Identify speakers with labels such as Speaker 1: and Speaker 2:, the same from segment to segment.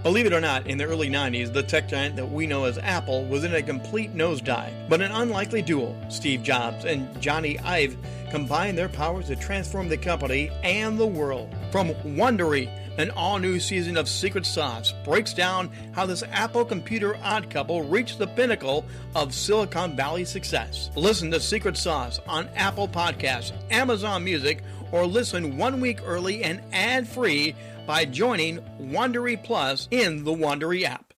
Speaker 1: Believe it or not, in the early 90s, the tech giant that we know as Apple was in a complete nosedive. But an unlikely duo, Steve Jobs and Johnny Ive, combined their powers to transform the company and the world. From Wondery, an all-new season of Secret Sauce breaks down how this Apple computer odd couple reached the pinnacle of Silicon Valley success. Listen to Secret Sauce on Apple Podcasts, Amazon Music, or listen 1 week early and ad-free by joining Wondery Plus in the Wondery app.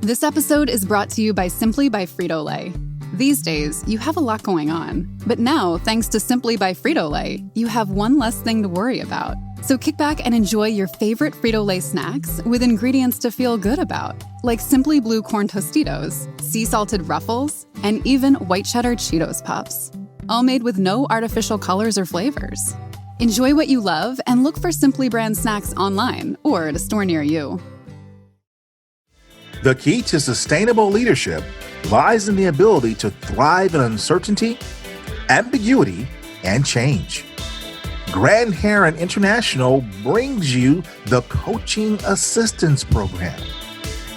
Speaker 2: This episode is brought to you by Simply by Frito-Lay. These days, you have a lot going on. But now, thanks to Simply by Frito-Lay, you have one less thing to worry about. So kick back and enjoy your favorite Frito-Lay snacks with ingredients to feel good about, like Simply Blue Corn Tostitos, sea salted Ruffles, and even white cheddar Cheetos Puffs. All made with no artificial colors or flavors. Enjoy what you love and look for Simply brand snacks online or at a store near you.
Speaker 3: The key to sustainable leadership lies in the ability to thrive in uncertainty, ambiguity, and change. Grand Heron International brings you the Coaching Assistance Program,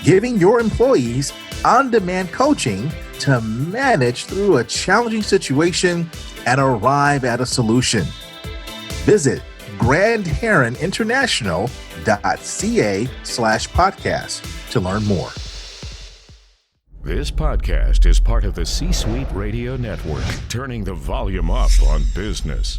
Speaker 3: giving your employees on-demand coaching to manage through a challenging situation and arrive at a solution. Visit grandheroninternational.ca/podcast to learn more.
Speaker 4: This podcast is part of the C-Suite Radio Network, turning the volume up on business.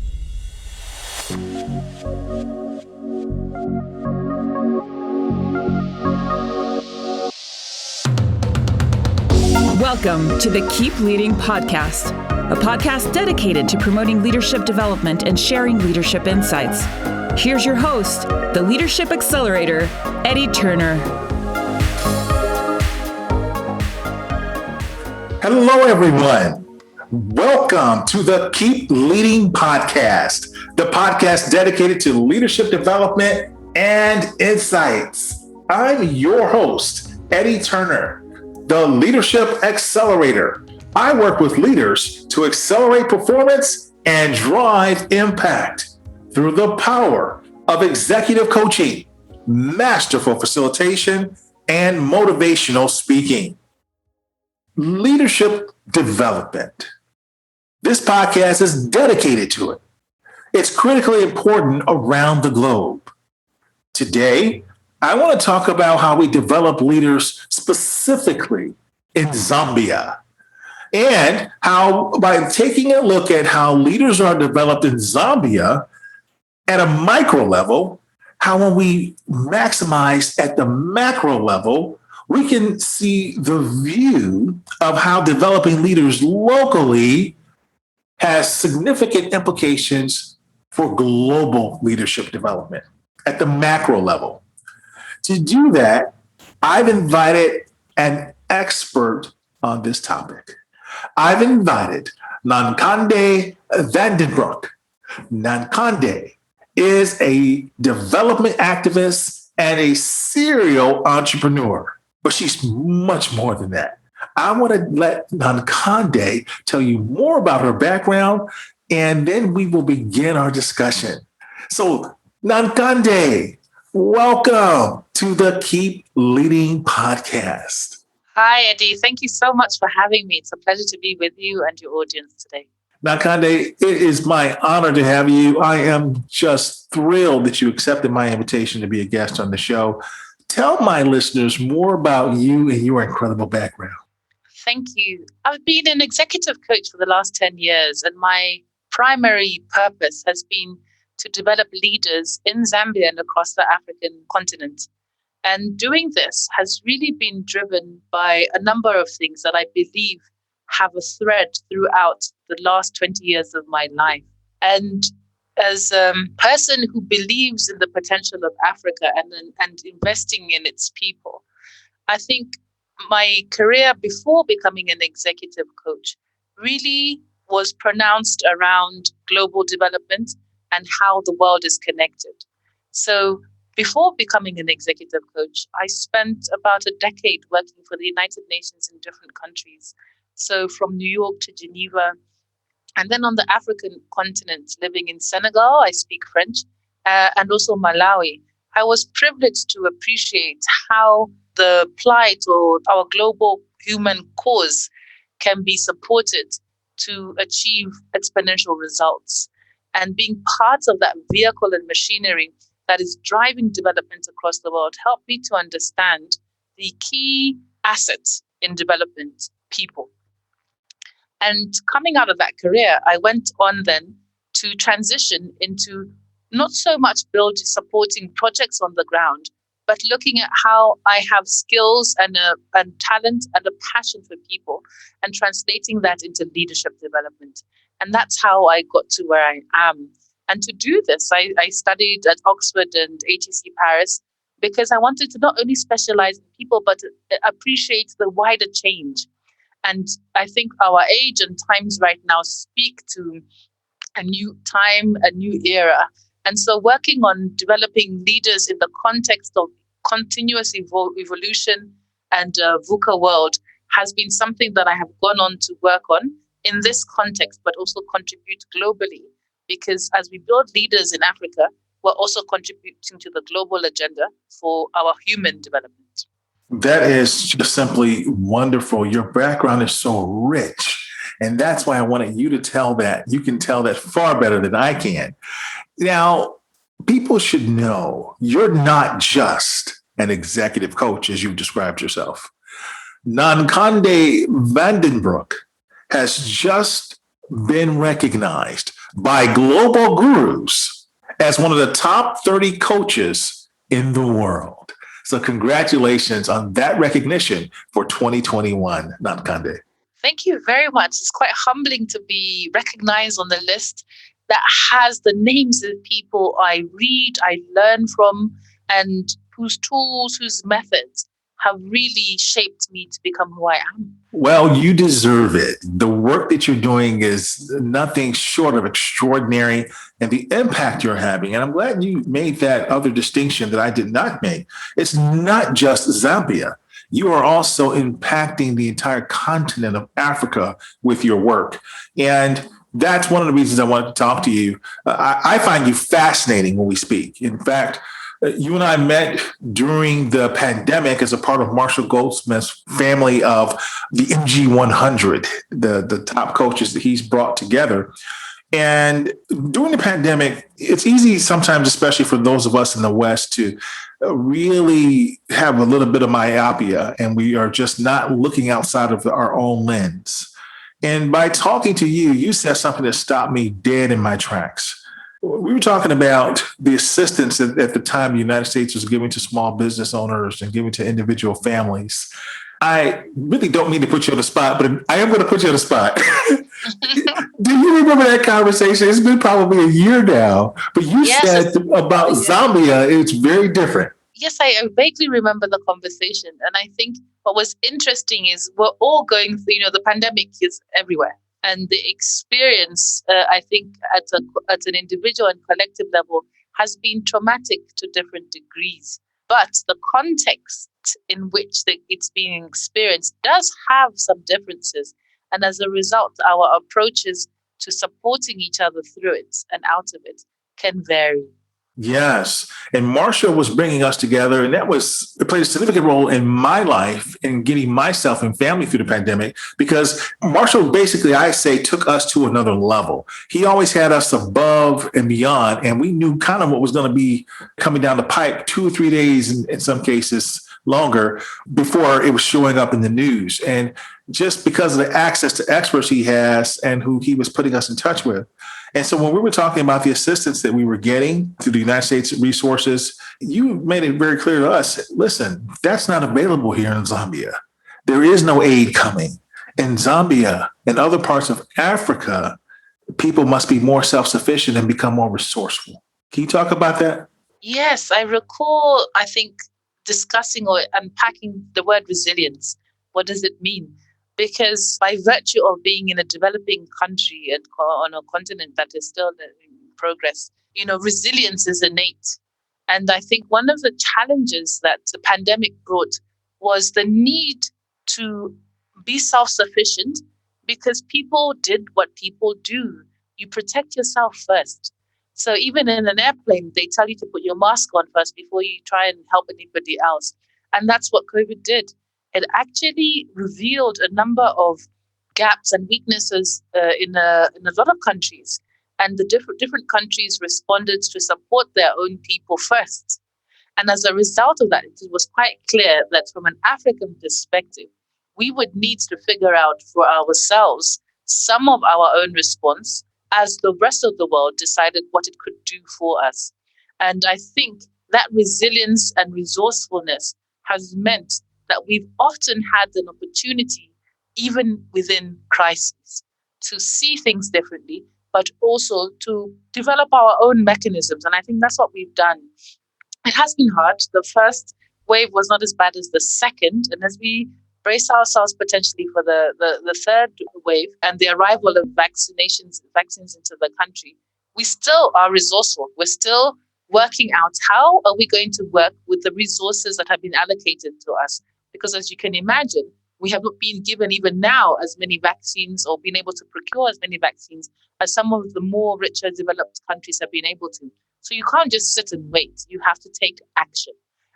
Speaker 5: Welcome to the Keep Leading Podcast, a podcast dedicated to promoting leadership development and sharing leadership insights. Here's your host, the Leadership Accelerator, Eddie Turner.
Speaker 3: Hello, everyone. Welcome to the Keep Leading Podcast, the podcast dedicated to leadership development and insights. I'm your host, Eddie Turner, the Leadership Accelerator. I work with leaders to accelerate performance and drive impact through the power of executive coaching, masterful facilitation, and motivational speaking. Leadership development. This podcast is dedicated to it. It's critically important around the globe. Today, I want to talk about how we develop leaders specifically in Zambia, and how by taking a look at how leaders are developed in Zambia at a micro level, how when we maximize at the macro level, we can see the view of how developing leaders locally has significant implications for global leadership development at the macro level. To do that, I've invited an expert on this topic. I've invited Nankhonde Van Den Broek. Nankhonde is a development activist and a serial entrepreneur, but she's much more than that. I want to let Nankhonde tell you more about her background, and then we will begin our discussion. So, Nankhonde, welcome to the Keep Leading Podcast.
Speaker 6: Hi, Eddie. Thank you so much for having me. It's a pleasure to be with you and your audience today.
Speaker 3: Nankhonde, it is my honor to have you. I am just thrilled that you accepted my invitation to be a guest on the show. Tell my listeners more about you and your incredible background.
Speaker 6: Thank you. I've been an executive coach for the last 10 years, and my primary purpose has been to develop leaders in Zambia and across the African continent. And doing this has really been driven by a number of things that I believe have a thread throughout the last 20 years of my life. And as a person who believes in the potential of Africa and investing in its people, I think my career before becoming an executive coach really was pronounced around global development and how the world is connected. So before becoming an executive coach, I spent about a decade working for the United Nations in different countries. So from New York to Geneva, and then on the African continent, living in Senegal, I speak French, and also Malawi. I was privileged to appreciate how the plight or our global human cause can be supported to achieve exponential results. And being part of that vehicle and machinery that is driving development across the world helped me to understand the key assets in development, people. And coming out of that career, I went on then to transition into not so much supporting projects on the ground, but looking at how I have skills and talent and a passion for people and translating that into leadership development. And that's how I got to where I am. And to do this, I studied at Oxford and HEC Paris because I wanted to not only specialize in people, but appreciate the wider change. And I think our age and times right now speak to a new time, a new era. And so working on developing leaders in the context of continuous evolution and VUCA world has been something that I have gone on to work on in this context, but also contribute globally. Because as we build leaders in Africa, we're also contributing to the global agenda for our human development.
Speaker 3: That is just simply wonderful. Your background is so rich. And that's why I wanted you to tell that. You can tell that far better than I can. Now, people should know you're not just an executive coach, as you've described yourself. Nankhonde Van Den Broek has just been recognized by global gurus as one of the top 30 coaches in the world. So congratulations on that recognition for 2021, Nankhonde.
Speaker 6: Thank you very much. It's quite humbling to be recognized on the list that has the names of people I read, I learn from, and whose tools, whose methods have really shaped me to become who I am.
Speaker 3: Well, you deserve it. The work that you're doing is nothing short of extraordinary, and the impact you're having. And I'm glad you made that other distinction that I did not make. It's not just Zambia. You are also impacting the entire continent of Africa with your work. And that's one of the reasons I wanted to talk to you. I find you fascinating when we speak. In fact, you and I met during the pandemic as a part of Marshall Goldsmith's family of the MG100, the top coaches that he's brought together. And during the pandemic, it's easy sometimes, especially for those of us in the West, to really have a little bit of myopia, and we are just not looking outside of our own lens. And by talking to you, you said something that stopped me dead in my tracks. We were talking about the assistance that at the time the United States was giving to small business owners and giving to individual families. I really don't mean to put you on the spot, but I am going to put you on the spot. Do you remember that conversation? It's been probably a year now, but you said about Zambia, it's very different.
Speaker 6: Yes, I vaguely remember the conversation. And I think what was interesting is we're all going through, the pandemic is everywhere. And the experience, I think, at an individual and collective level has been traumatic to different degrees. But the context in which it's being experienced does have some differences. And as a result, our approaches to supporting each other through it and out of it can vary.
Speaker 3: Yes. And Marshall was bringing us together, and it played a significant role in my life in getting myself and family through the pandemic, because Marshall basically, I say, took us to another level. He always had us above and beyond, and we knew kind of what was going to be coming down the pipe 2 or 3 days, in some cases longer, before it was showing up in the news. And just because of the access to experts he has and who he was putting us in touch with. And so when we were talking about the assistance that we were getting through the United States resources, you made it very clear to us, listen, that's not available here in Zambia. There is no aid coming. In Zambia and other parts of Africa, people must be more self-sufficient and become more resourceful. Can you talk about that?
Speaker 6: Yes, I recall, I think, discussing or unpacking the word resilience. What does it mean? Because by virtue of being in a developing country and on a continent that is still in progress, resilience is innate. And I think one of the challenges that the pandemic brought was the need to be self-sufficient, because people did what people do. You protect yourself first. So even in an airplane, they tell you to put your mask on first before you try and help anybody else. And that's what COVID did. It actually revealed a number of gaps and weaknesses in a lot of countries. And the different countries responded to support their own people first. And as a result of that, it was quite clear that from an African perspective, we would need to figure out for ourselves some of our own response as the rest of the world decided what it could do for us. And I think that resilience and resourcefulness has meant that we've often had an opportunity, even within crises, to see things differently, but also to develop our own mechanisms. And I think that's what we've done. It has been hard. The first wave was not as bad as the second. And as we brace ourselves potentially for the third wave and the arrival of vaccines into the country, we still are resourceful. We're still working out how are we going to work with the resources that have been allocated to us. Because as you can imagine, we have not been given even now as many vaccines or been able to procure as many vaccines as some of the more richer developed countries have been able to. So you can't just sit and wait. You have to take action.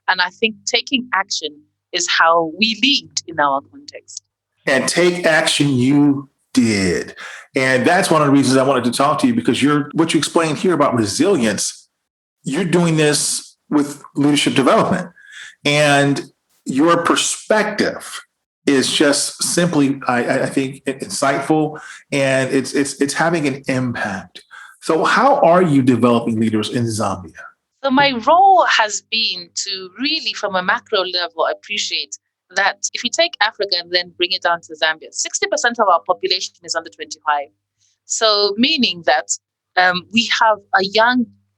Speaker 6: And I think taking action is how we lead in our context.
Speaker 3: And take action you did. And that's one of the reasons I wanted to talk to you, because what you explained here about resilience, you're doing this with leadership development. And your perspective is just simply, I think, insightful, and it's having an impact. So how are you developing leaders in Zambia?
Speaker 6: So my role has been to really, from a macro level, appreciate that if you take Africa and then bring it down to Zambia, 60% of our population is under 25. So meaning that we have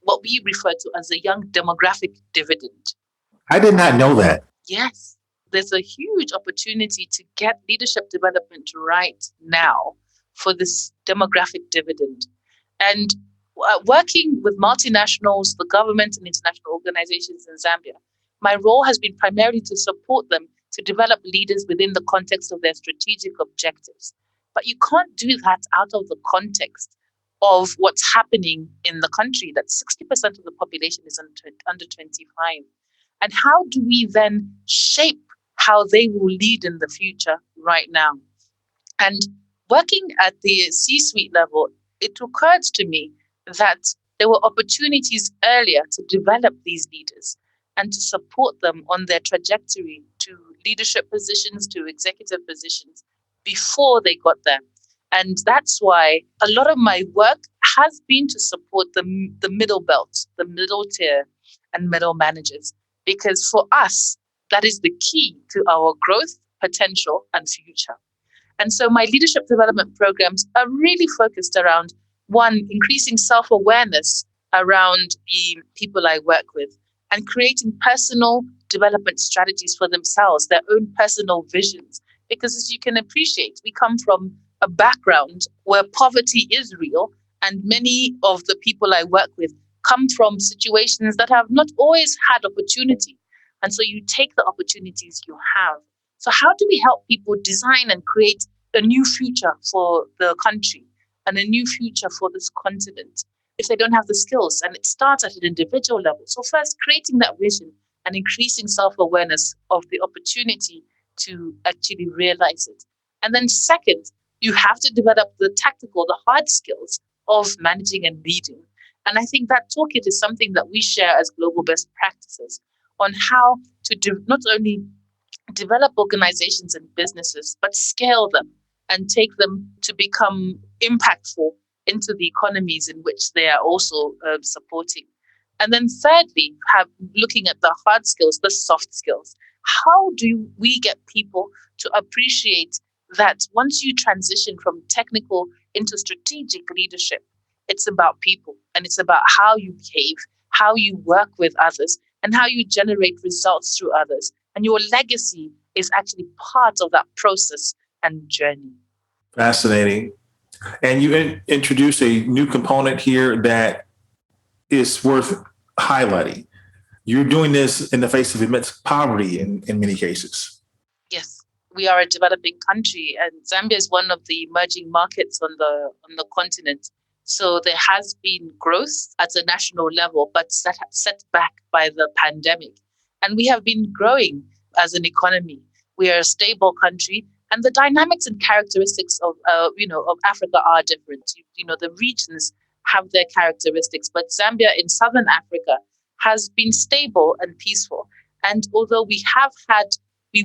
Speaker 6: what we refer to as a young demographic dividend.
Speaker 3: I did not know that.
Speaker 6: Yes, there's a huge opportunity to get leadership development right now for this demographic dividend. And working with multinationals, the government and international organizations in Zambia, my role has been primarily to support them to develop leaders within the context of their strategic objectives. But you can't do that out of the context of what's happening in the country, that 60% of the population is under 25. And how do we then shape how they will lead in the future right now? And working at the C-suite level, it occurred to me that there were opportunities earlier to develop these leaders and to support them on their trajectory to leadership positions, to executive positions before they got there. And that's why a lot of my work has been to support the middle belt, the middle tier and middle managers. Because for us, that is the key to our growth, potential, and future. And so my leadership development programs are really focused around, one, increasing self-awareness around the people I work with and creating personal development strategies for themselves, their own personal visions. Because as you can appreciate, we come from a background where poverty is real, and many of the people I work with come from situations that have not always had opportunity. And so you take the opportunities you have. So how do we help people design and create a new future for the country and a new future for this continent if they don't have the skills? And it starts at an individual level. So first, creating that vision and increasing self-awareness of the opportunity to actually realize it. And then second, you have to develop the tactical, the hard skills of managing and leading. And I think that toolkit is something that we share as global best practices on how to not only develop organizations and businesses, but scale them and take them to become impactful into the economies in which they are also supporting. And then thirdly, looking at the hard skills, the soft skills. How do we get people to appreciate that once you transition from technical into strategic leadership, it's about people and it's about how you behave, how you work with others, and how you generate results through others. And your legacy is actually part of that process and journey.
Speaker 3: Fascinating. And you introduced a new component here that is worth highlighting. You're doing this in the face of immense poverty in many cases.
Speaker 6: Yes, we are a developing country, and Zambia is one of the emerging markets on the continent. So there has been growth at a national level, but set back by the pandemic. And we have been growing as an economy. We are a stable country, and the dynamics and characteristics of Africa are different. The regions have their characteristics, but Zambia in southern Africa has been stable and peaceful. And although we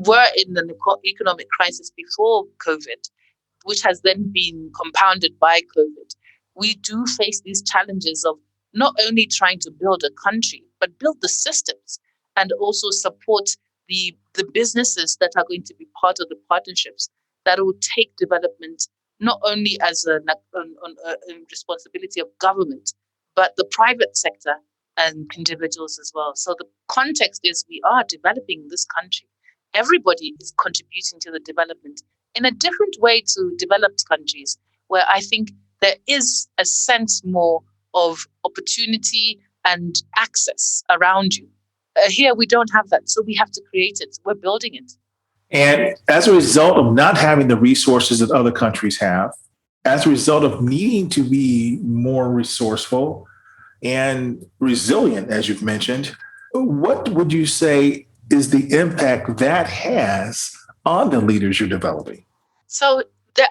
Speaker 6: were in an economic crisis before COVID, which has then been compounded by COVID, we do face these challenges of not only trying to build a country, but build the systems and also support the businesses that are going to be part of the partnerships that will take development not only as a responsibility of government, but the private sector and individuals as well. So the context is we are developing this country. Everybody is contributing to the development in a different way to developed countries, where I think there is a sense more of opportunity and access around you. Here, we don't have that, so we have to create it. We're building it.
Speaker 3: And as a result of not having the resources that other countries have, as a result of needing to be more resourceful and resilient, as you've mentioned, what would you say is the impact that has on the leaders you're developing?
Speaker 6: So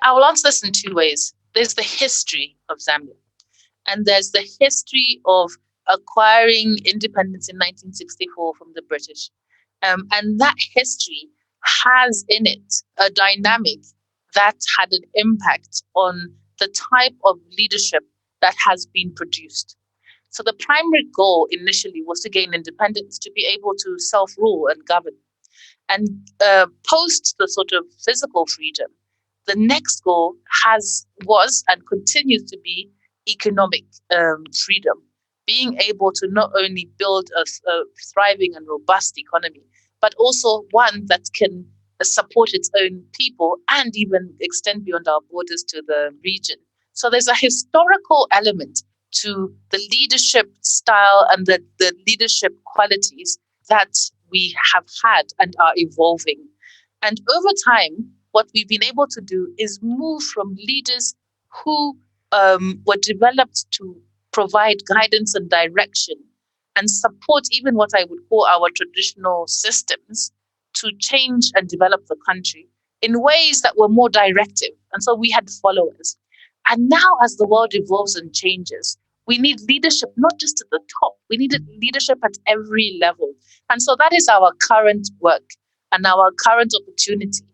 Speaker 6: I will answer this in two ways. There's the history of Zambia, and there's the history of acquiring independence in 1964 from the British. And that history has in it a dynamic that had an impact on the type of leadership that has been produced. So the primary goal initially was to gain independence, to be able to self-rule and govern. And post the sort of physical freedom, the next goal was and continues to be economic freedom, being able to not only build a thriving and robust economy, but also one that can support its own people and even extend beyond our borders to the region. So there's a historical element to the leadership style and the leadership qualities that we have had and are evolving. And over time, what we've been able to do is move from leaders who were developed to provide guidance and direction and support even what I would call our traditional systems to change and develop the country in ways that were more directive. And so we had followers. And now as the world evolves and changes, we need leadership, not just at the top. We need leadership at every level. And so that is our current work and our current opportunity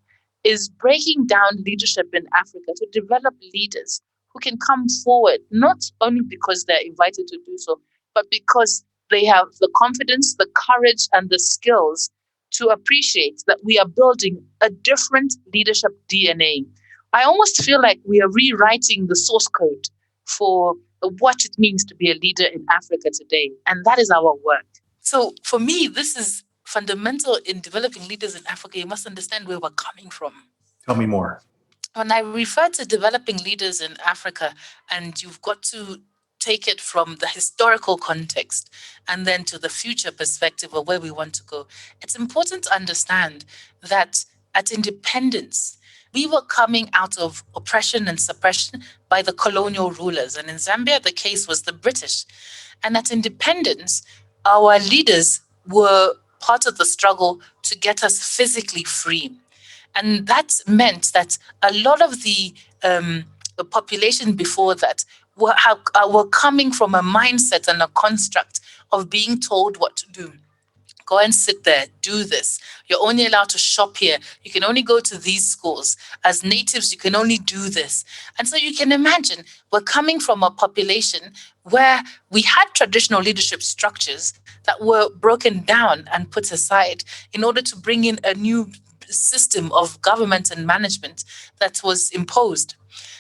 Speaker 6: is breaking down leadership in Africa to develop leaders who can come forward, not only because they're invited to do so, but because they have the confidence, the courage, and the skills to appreciate that we are building a different leadership DNA. I almost feel like we are rewriting the source code for what it means to be a leader in Africa today. And that is our work. So for me, this is fundamental in developing leaders in Africa. You must understand where we're coming from.
Speaker 3: Tell me more.
Speaker 6: When I refer to developing leaders in Africa, and you've got to take it from the historical context and then to the future perspective of where we want to go, it's important to understand that at independence, we were coming out of oppression and suppression by the colonial rulers. And in Zambia, the case was the British. And at independence, our leaders were part of the struggle to get us physically free. And that meant that a lot of the population before that were coming from a mindset and a construct of being told what to do. Go and sit there, do this. You're only allowed to shop here. You can only go to these schools. As natives, you can only do this. And so you can imagine we're coming from a population where we had traditional leadership structures that were broken down and put aside in order to bring in a new system of government and management that was imposed.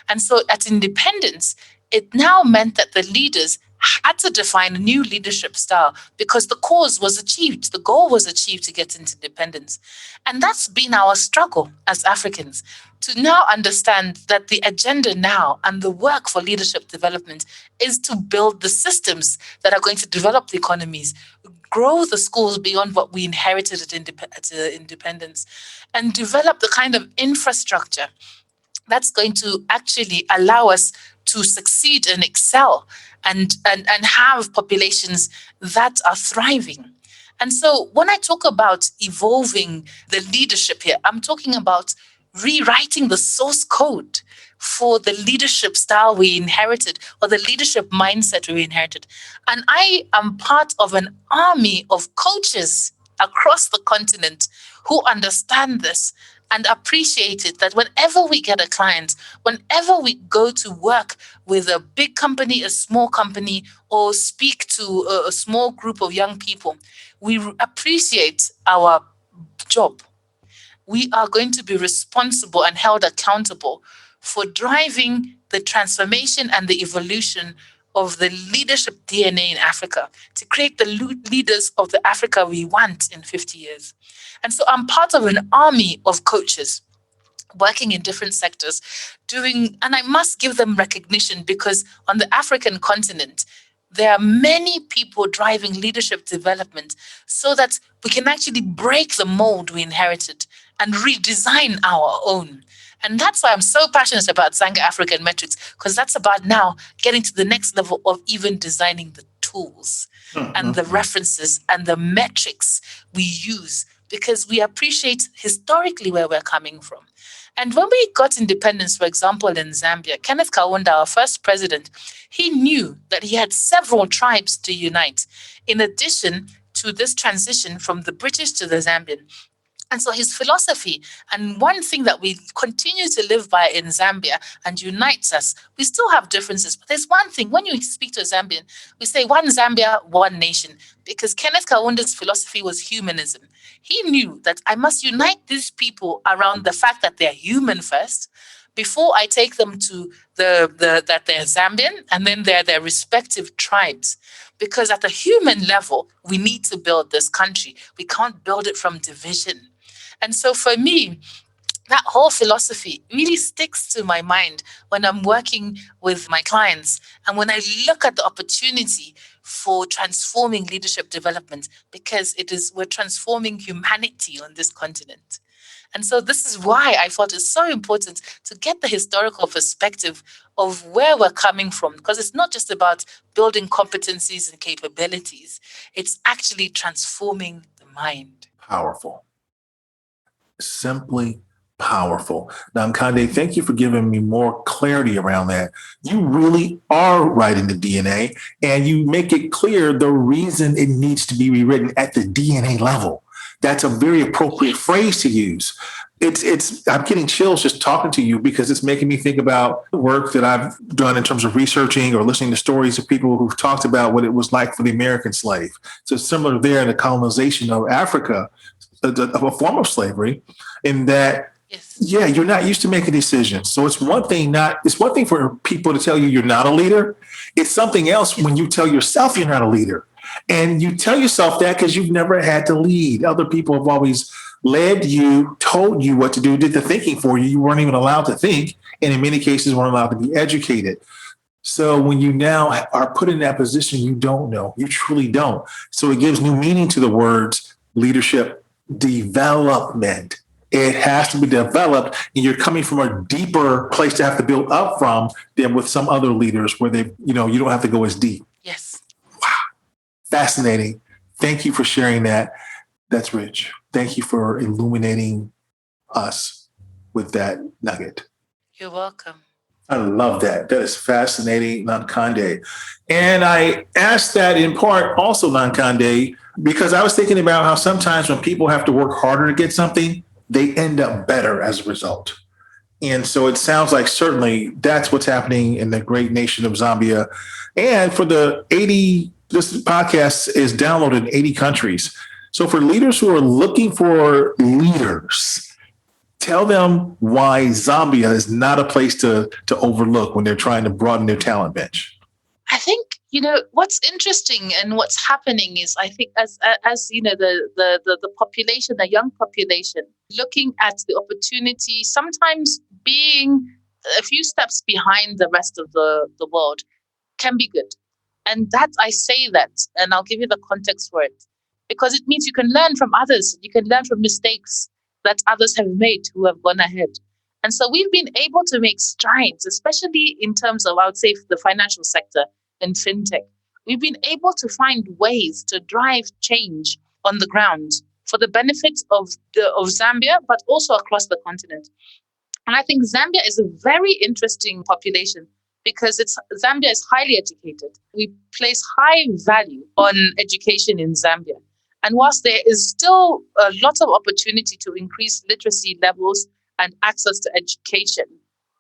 Speaker 6: And so at independence, it now meant that the leaders had to define a new leadership style because the cause was achieved, the goal was achieved to get into independence. And that's been our struggle as Africans, to now understand that the agenda now and the work for leadership development is to build the systems that are going to develop the economies, grow the schools beyond what we inherited at independence, and develop the kind of infrastructure that's going to actually allow us to succeed and excel and have populations that are thriving. And so when I talk about evolving the leadership here, I'm talking about rewriting the source code for the leadership style we inherited or the leadership mindset we inherited. And I am part of an army of coaches across the continent who understand this and appreciate it, that whenever we get a client, whenever we go to work with a big company, a small company, or speak to a small group of young people, we appreciate our job. We are going to be responsible and held accountable for driving the transformation and the evolution of the leadership DNA in Africa to create the leaders of the Africa we want in 50 years. And so I'm part of an army of coaches working in different sectors, and I must give them recognition, because on the African continent, there are many people driving leadership development so that we can actually break the mold we inherited and redesign our own. And that's why I'm so passionate about Zanga African Metrics, because that's about now getting to the next level of even designing the tools and the references and the metrics we use, because we appreciate historically where we're coming from. And when we got independence, for example, in Zambia, Kenneth Kaunda, our first president, he knew that he had several tribes to unite, in addition to this transition from the British to the Zambian. And so his philosophy, and one thing that we continue to live by in Zambia and unites us, we still have differences, but there's one thing: when you speak to a Zambian, we say one Zambia, one nation, because Kenneth Kaunda's philosophy was humanism. He knew that I must unite these people around the fact that they're human first, before I take them to that they're Zambian, and then they're their respective tribes. Because at the human level, we need to build this country. We can't build it from division. And so for me, that whole philosophy really sticks to my mind when I'm working with my clients and when I look at the opportunity for transforming leadership development, because we're transforming humanity on this continent. And so this is why I thought it's so important to get the historical perspective of where we're coming from, because it's not just about building competencies and capabilities. It's actually transforming the mind.
Speaker 3: Powerful. Simply powerful. Nankhonde, thank you for giving me more clarity around that. You really are writing the DNA, and you make it clear the reason it needs to be rewritten at the DNA level. That's a very appropriate phrase to use. I'm getting chills just talking to you, because it's making me think about work that I've done in terms of researching or listening to stories of people who've talked about what it was like for the American slave. So similar there in the colonization of Africa, a form of slavery, in that, yeah, you're not used to making decisions. So it's one thing for people to tell you you're not a leader. It's something else when you tell yourself you're not a leader. And you tell yourself that because you've never had to lead. Other people have always led you, told you what to do, did the thinking for you. You weren't even allowed to think, and in many cases weren't allowed to be educated. So when you now are put in that position, you don't know. You truly don't. So it gives new meaning to the words leadership development. It has to be developed, and you're coming from a deeper place to have to build up from than with some other leaders where you don't have to go as deep.
Speaker 6: Yes.
Speaker 3: Wow. Fascinating. Thank you for sharing that. That's rich. Thank you for illuminating us with that nugget.
Speaker 6: You're welcome.
Speaker 3: I love that. That is fascinating, Nankhonde. And I asked that in part also, Nankhonde, because I was thinking about how sometimes when people have to work harder to get something, they end up better as a result. And so it sounds like certainly that's what's happening in the great nation of Zambia. And for this podcast is downloaded in 80 countries. So for leaders who are looking for leaders, tell them why Zambia is not a place to overlook when they're trying to broaden their talent bench.
Speaker 6: I think, what's interesting and what's happening is, I think as the population, the young population, looking at the opportunity, sometimes being a few steps behind the rest of the world can be good. And that I say that, and I'll give you the context for it, because it means you can learn from others. You can learn from mistakes that others have made who have gone ahead. And so we've been able to make strides, especially in terms of, I would say, the financial sector and fintech. We've been able to find ways to drive change on the ground for the benefit of Zambia, but also across the continent. And I think Zambia is a very interesting population because Zambia is highly educated. We place high value on education in Zambia. And whilst there is still a lot of opportunity to increase literacy levels and access to education,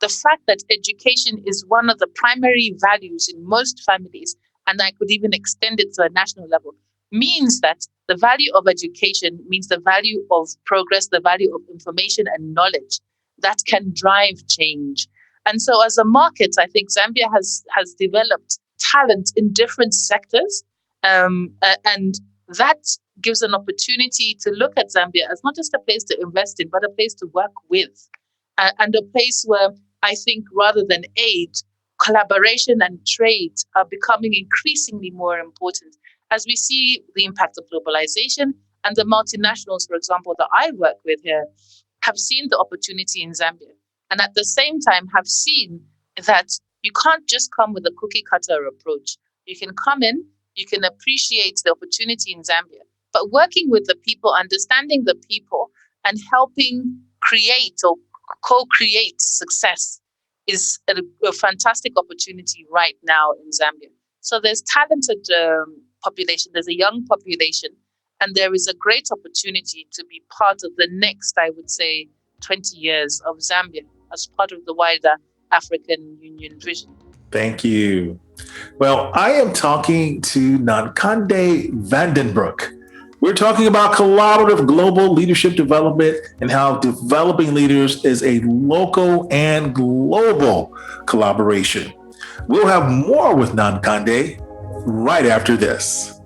Speaker 6: the fact that education is one of the primary values in most families, and I could even extend it to a national level, means that the value of education means the value of progress, the value of information and knowledge that can drive change. And so as a market, I think Zambia has developed talent in different sectors. And that gives an opportunity to look at Zambia as not just a place to invest in, but a place to work with. And a place where I think rather than aid, collaboration and trade are becoming increasingly more important as we see the impact of globalization. And the multinationals, for example, that I work with here, have seen the opportunity in Zambia. And at the same time have seen that you can't just come with a cookie cutter approach. You can come in, you can appreciate the opportunity in Zambia, but working with the people, understanding the people, and helping create or co-create success is a fantastic opportunity right now in Zambia. So there's talented population, there's a young population, and there is a great opportunity to be part of the next, I would say, 20 years of Zambia as part of the wider African Union vision.
Speaker 3: Thank you. Well, I am talking to Nankhonde Van Den Broek. We're talking about collaborative global leadership development and how developing leaders is a local and global collaboration. We'll have more with Nankhonde right after this.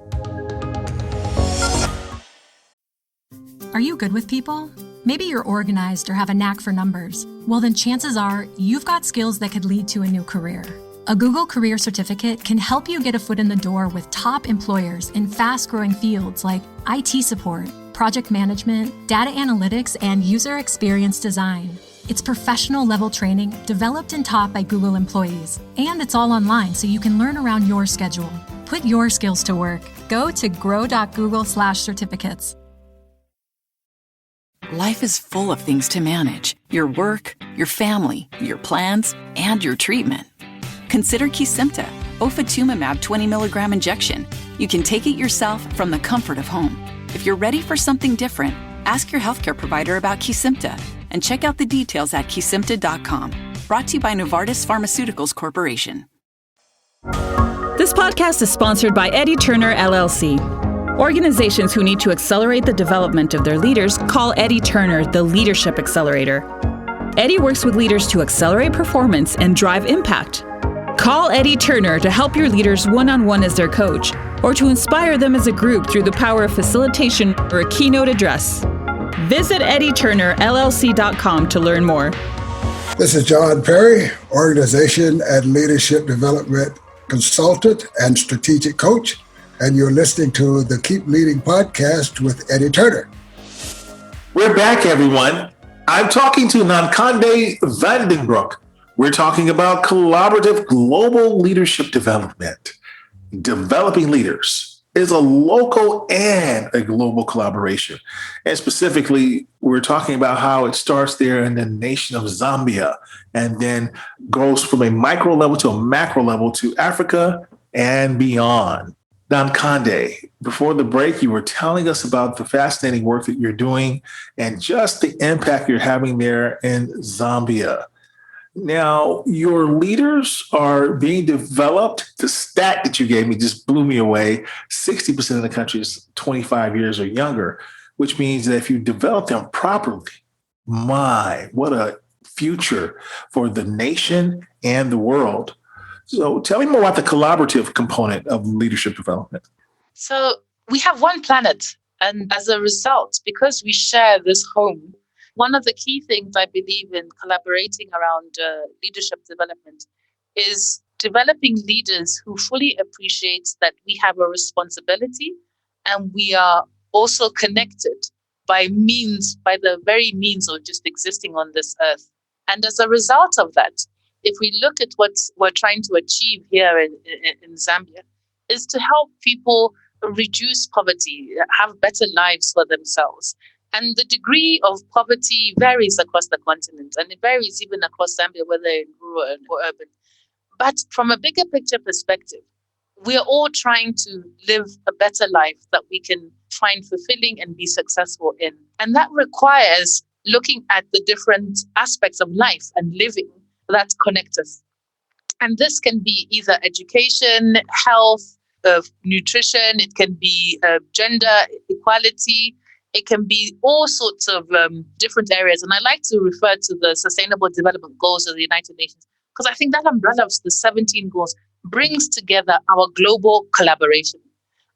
Speaker 7: Are you good with people? Maybe you're organized or have a knack for numbers. Well, then chances are you've got skills that could lead to a new career. A Google Career Certificate can help you get a foot in the door with top employers in fast-growing fields like IT support, project management, data analytics, and user experience design. It's professional-level training developed and taught by Google employees. And it's all online, so you can learn around your schedule. Put your skills to work. Go to grow.google/certificates.
Speaker 8: Life is full of things to manage. Your work, your family, your plans, and your treatment. Consider Kesimpta, ofatumumab 20 milligram injection. You can take it yourself from the comfort of home. If you're ready for something different, ask your healthcare provider about Kesimpta and check out the details at kesimpta.com. Brought to you by Novartis Pharmaceuticals Corporation.
Speaker 5: This podcast is sponsored by Eddie Turner, LLC. Organizations who need to accelerate the development of their leaders call Eddie Turner the Leadership Accelerator. Eddie works with leaders to accelerate performance and drive impact. Call Eddie Turner to help your leaders one-on-one as their coach, or to inspire them as a group through the power of facilitation or a keynote address. Visit EddieTurnerLLC.com to learn more.
Speaker 9: This is John Perry, Organization and Leadership Development Consultant and Strategic Coach, and you're listening to the Keep Leading podcast with Eddie Turner.
Speaker 3: We're back, everyone. I'm talking to Nankhonde Van Den Broek. We're talking about collaborative global leadership development. Developing leaders is a local and a global collaboration. And specifically, we're talking about how it starts there in the nation of Zambia and then goes from a micro level to a macro level to Africa and beyond. Nankhonde, before the break, you were telling us about the fascinating work that you're doing and just the impact you're having there in Zambia. Now, your leaders are being developed. The stat that you gave me just blew me away. 60% of the country is 25 years or younger, which means that if you develop them properly, my, what a future for the nation and the world. So tell me more about the collaborative component of leadership development.
Speaker 6: So we have one planet. And as a result, because we share this home, one of the key things I believe in collaborating around leadership development is developing leaders who fully appreciate that we have a responsibility and we are also connected by the very means of just existing on this earth. And as a result of that, if we look at what we're trying to achieve here in Zambia, is to help people reduce poverty, have better lives for themselves. And the degree of poverty varies across the continent, and it varies even across Zambia, whether in rural or urban. But from a bigger picture perspective, we are all trying to live a better life that we can find fulfilling and be successful in. And that requires looking at the different aspects of life and living that connect us. And this can be either education, health, nutrition, it can be gender equality, it can be all sorts of different areas. And I like to refer to the Sustainable Development Goals of the United Nations, because I think that umbrella of the 17 goals brings together our global collaboration.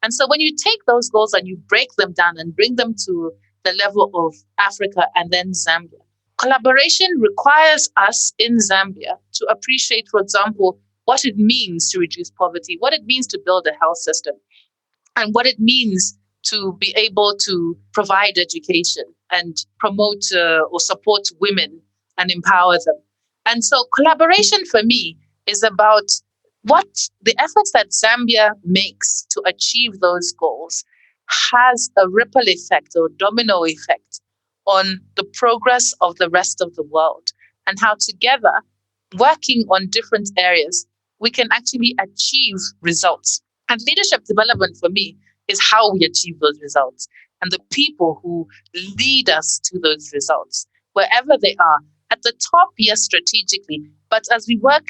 Speaker 6: And so when you take those goals and you break them down and bring them to the level of Africa and then Zambia, collaboration requires us in Zambia to appreciate, for example, what it means to reduce poverty, what it means to build a health system, and what it means to be able to provide education and promote or support women and empower them. And so collaboration for me is about what the efforts that Zambia makes to achieve those goals has a ripple effect or domino effect on the progress of the rest of the world, and how together, working on different areas, we can actually achieve results. And leadership development for me is how we achieve those results, and the people who lead us to those results, wherever they are, at the top, yes, strategically, but as we work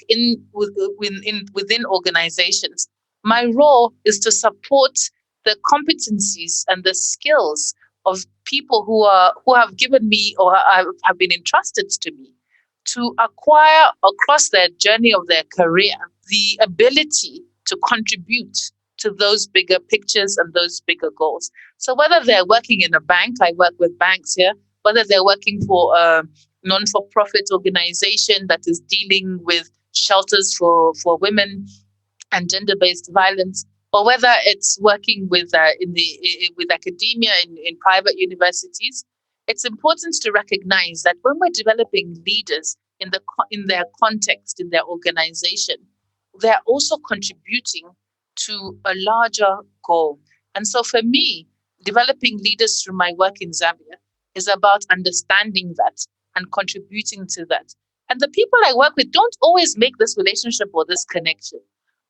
Speaker 6: within organizations, my role is to support the competencies and the skills of people who have given me or have been entrusted to me to acquire across their journey of their career the ability to contribute to those bigger pictures and those bigger goals. So whether they're working in a bank, I work with banks here, whether they're working for a non-for-profit organization that is dealing with shelters for women and gender-based violence, or whether it's working with academia in private universities, it's important to recognize that when we're developing leaders in their context, in their organization, they're also contributing to a larger goal. And so for me, developing leaders through my work in Zambia is about understanding that and contributing to that. And the people I work with don't always make this relationship or this connection.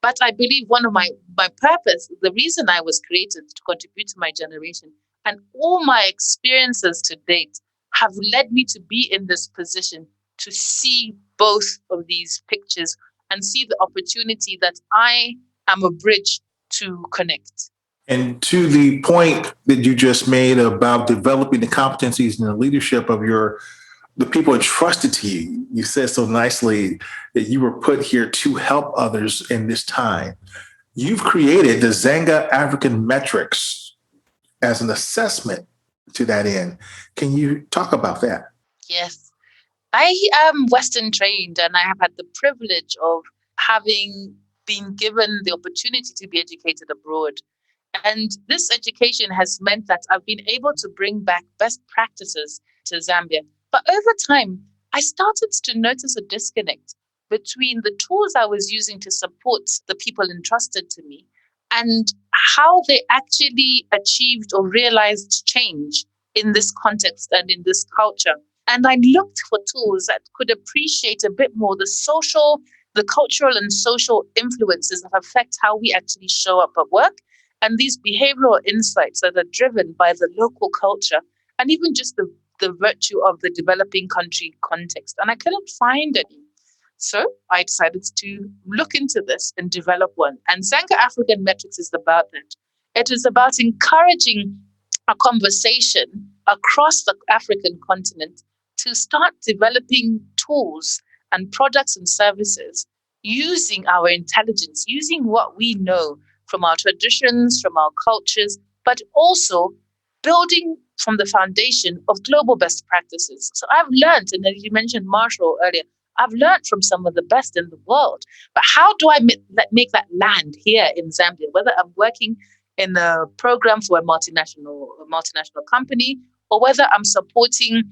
Speaker 6: But I believe one of my purpose, the reason I was created to contribute to my generation, and all my experiences to date have led me to be in this position to see both of these pictures and see the opportunity that I am a bridge to connect.
Speaker 3: And to the point that you just made about developing the competencies and the leadership of the people entrusted to you, you said so nicely that you were put here to help others in this time. You've created the Zanga African metrics as an assessment to that end. Can you talk about that?
Speaker 6: Yes. I am Western trained, and I have had the privilege of having been given the opportunity to be educated abroad. And this education has meant that I've been able to bring back best practices to Zambia. But over time, I started to notice a disconnect between the tools I was using to support the people entrusted to me and how they actually achieved or realized change in this context and in this culture. And I looked for tools that could appreciate a bit more the cultural and social influences that affect how we actually show up at work, and these behavioral insights that are driven by the local culture and even just the virtue of the developing country context. And I couldn't find any. So I decided to look into this and develop one. And Zanga African Metrics is about that. It is about encouraging a conversation across the African continent to start developing tools and products and services using our intelligence, using what we know from our traditions, from our cultures, but also building from the foundation of global best practices. So I've learned, and as you mentioned Marshall earlier, I've learned from some of the best in the world. But how do I make that land here in Zambia, whether I'm working in a program for a multinational company, or whether I'm supporting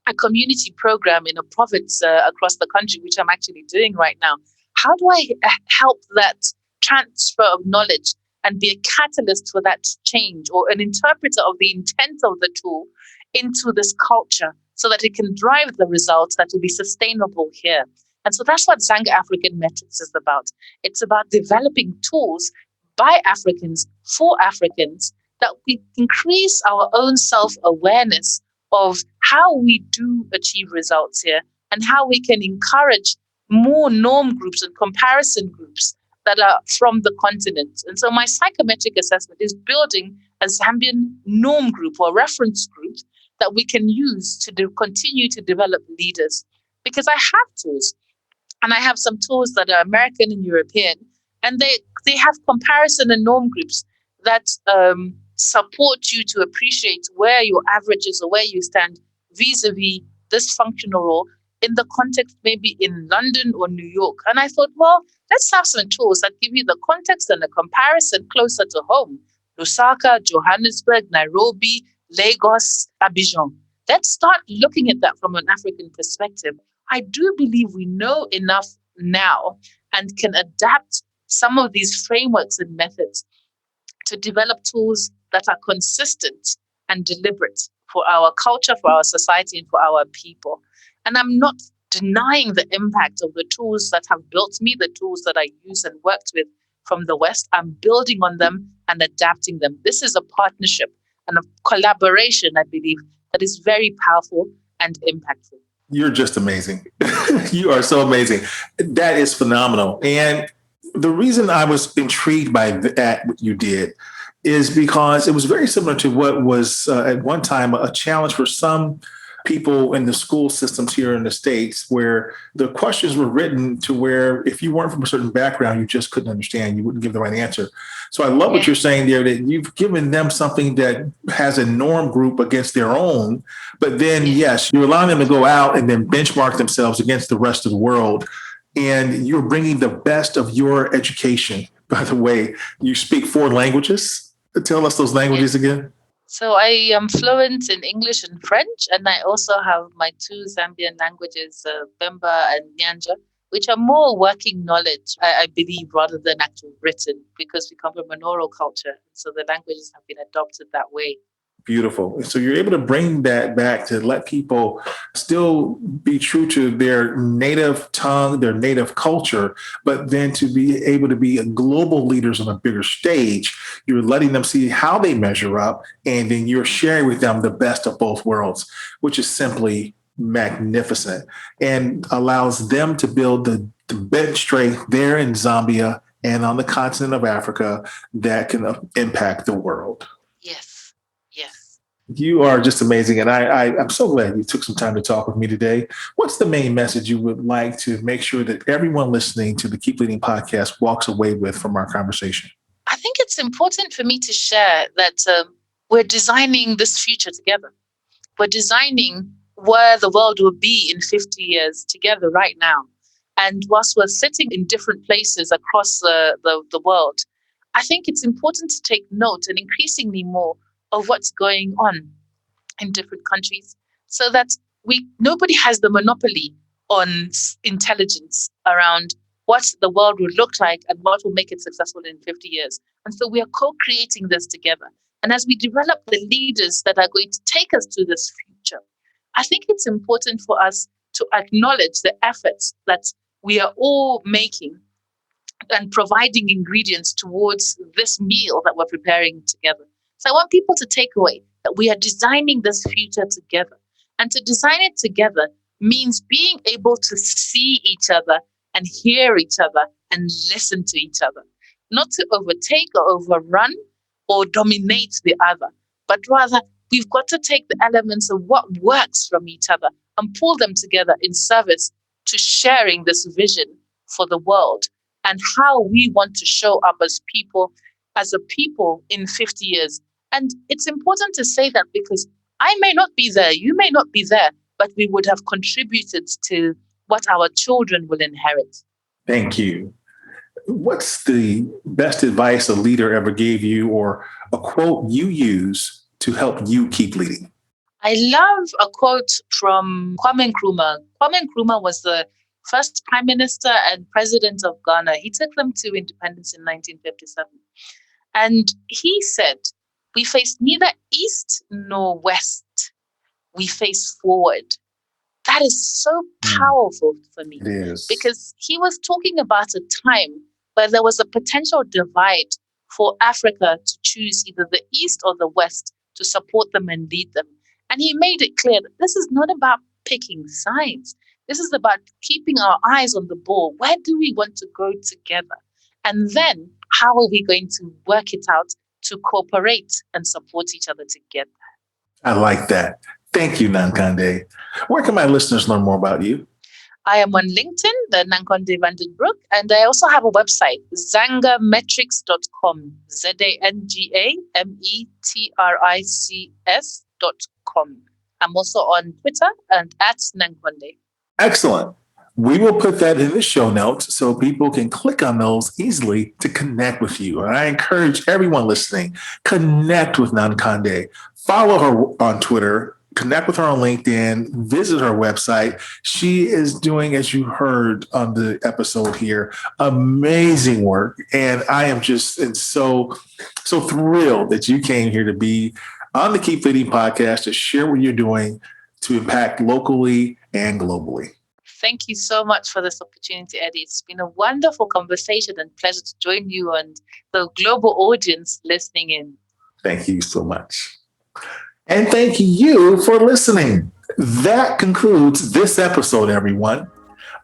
Speaker 6: a community program in a province across the country, which I'm actually doing right now, how do I help that transfer of knowledge and be a catalyst for that change, or an interpreter of the intent of the tool into this culture so that it can drive the results that will be sustainable here? And so that's what Zanga African Metrics is about. It's about developing tools by Africans for Africans that we increase our own self-awareness of how we do achieve results here and how we can encourage more norm groups and comparison groups that are from the continent. And so my psychometric assessment is building a Zambian norm group or reference group that we can use to continue to develop leaders. Because I have tools, and I have some tools that are American and European, and they have comparison and norm groups that support you to appreciate where your average is or where you stand vis-a-vis this functional role in the context maybe in London or New York. And I thought, well, let's have some tools that give you the context and the comparison closer to home. Lusaka, Johannesburg, Nairobi, Lagos, Abidjan. Let's start looking at that from an African perspective. I do believe we know enough now and can adapt some of these frameworks and methods to develop tools that are consistent and deliberate for our culture, for our society, and for our people. And I'm not denying the impact of the tools that have built me, the tools that I use and worked with from the West. I'm building on them and adapting them. This is a partnership and a collaboration, I believe, that is very powerful and impactful.
Speaker 3: You're just amazing. You are so amazing. That is phenomenal. And the reason I was intrigued by that, what you did, is because it was very similar to what was at one time a challenge for some people in the school systems here in the States, where the questions were written to where if you weren't from a certain background, you just couldn't understand, you wouldn't give the right answer. So I love what you're saying there, that you've given them something that has a norm group against their own, but then, yes, you're allowing them to go out and then benchmark themselves against the rest of the world. And you're bringing the best of your education. By the way, you speak 4 languages. Tell us those languages again.
Speaker 6: So I am fluent in English and French, and I also have my 2 Zambian languages, Bemba and Nyanja, which are more working knowledge, I believe, rather than actual written, because we come from an oral culture. So the languages have been adopted that way.
Speaker 3: Beautiful. So you're able to bring that back to let people still be true to their native tongue, their native culture, but then to be able to be global leaders on a bigger stage. You're letting them see how they measure up, and then you're sharing with them the best of both worlds, which is simply magnificent and allows them to build the bench strength there in Zambia and on the continent of Africa that can impact the world.
Speaker 6: Yes.
Speaker 3: You are just amazing. And I'm so glad you took some time to talk with me today. What's the main message you would like to make sure that everyone listening to the Keep Leading podcast walks away with from our conversation?
Speaker 6: I think it's important for me to share that we're designing this future together. We're designing where the world will be in 50 years together right now. And whilst we're sitting in different places across the world, I think it's important to take note, and increasingly more, of what's going on in different countries, so that nobody has the monopoly on intelligence around what the world will look like and what will make it successful in 50 years. And so we are co-creating this together. And as we develop the leaders that are going to take us to this future, I think it's important for us to acknowledge the efforts that we are all making and providing ingredients towards this meal that we're preparing together. So I want people to take away that we are designing this future together. And to design it together means being able to see each other and hear each other and listen to each other. Not to overtake or overrun or dominate the other, but rather we've got to take the elements of what works from each other and pull them together in service to sharing this vision for the world and how we want to show up as a people in 50 years. And it's important to say that because I may not be there, you may not be there, but we would have contributed to what our children will inherit.
Speaker 3: Thank you. What's the best advice a leader ever gave you, or a quote you use to help you keep leading?
Speaker 6: I love a quote from Kwame Nkrumah. Kwame Nkrumah was the first prime minister and president of Ghana. He took them to independence in 1957. And he said, "We face neither east nor west. We face forward." That is so powerful for me.
Speaker 3: It is.
Speaker 6: Because he was talking about a time where there was a potential divide for Africa to choose either the east or the west to support them and lead them. And he made it clear that this is not about picking sides. This is about keeping our eyes on the ball. Where do we want to go together? And then how are we going to work it out to cooperate and support each other together?
Speaker 3: I like that. Thank you, Nankhonde. Where can my listeners learn more about you?
Speaker 6: I am on LinkedIn, the Nankhonde Van Den Broek, and I also have a website, zangametrics.com, ZANGAMETRICS.com. I'm also on Twitter and at Nankhonde.
Speaker 3: Excellent. We will put that in the show notes so people can click on those easily to connect with you. And I encourage everyone listening, connect with Nankhonde. Follow her on Twitter, connect with her on LinkedIn, visit her website. She is doing, as you heard on the episode here, amazing work. And I am just so thrilled that you came here to be on the Keep Leading podcast to share what you're doing to impact locally and globally.
Speaker 6: Thank you so much for this opportunity, Eddie. It's been a wonderful conversation and pleasure to join you and the global audience listening in.
Speaker 3: Thank you so much. And thank you for listening. That concludes this episode, everyone.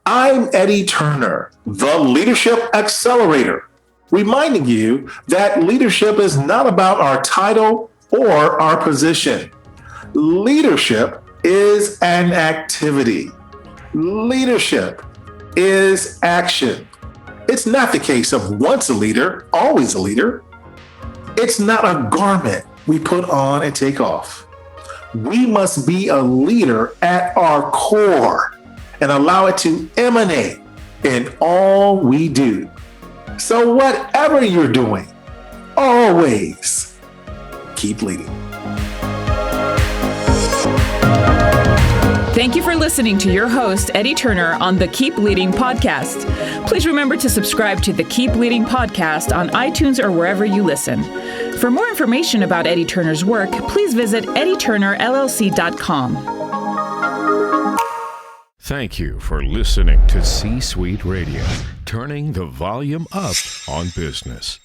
Speaker 3: I'm Eddie Turner, the Leadership Accelerator, reminding you that leadership is not about our title or our position. Leadership is an activity. Leadership is action. It's not the case of once a leader, always a leader. It's not a garment we put on and take off. We must be a leader at our core and allow it to emanate in all we do. So whatever you're doing, always keep leading.
Speaker 5: Thank you for listening to your host, Eddie Turner, on the Keep Leading podcast. Please remember to subscribe to the Keep Leading podcast on iTunes or wherever you listen. For more information about Eddie Turner's work, please visit eddieturnerllc.com.
Speaker 4: Thank you for listening to C-Suite Radio, turning the volume up on business.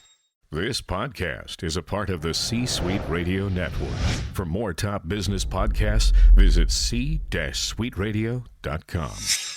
Speaker 4: This podcast is a part of the C-Suite Radio Network. For more top business podcasts, visit c-suiteradio.com.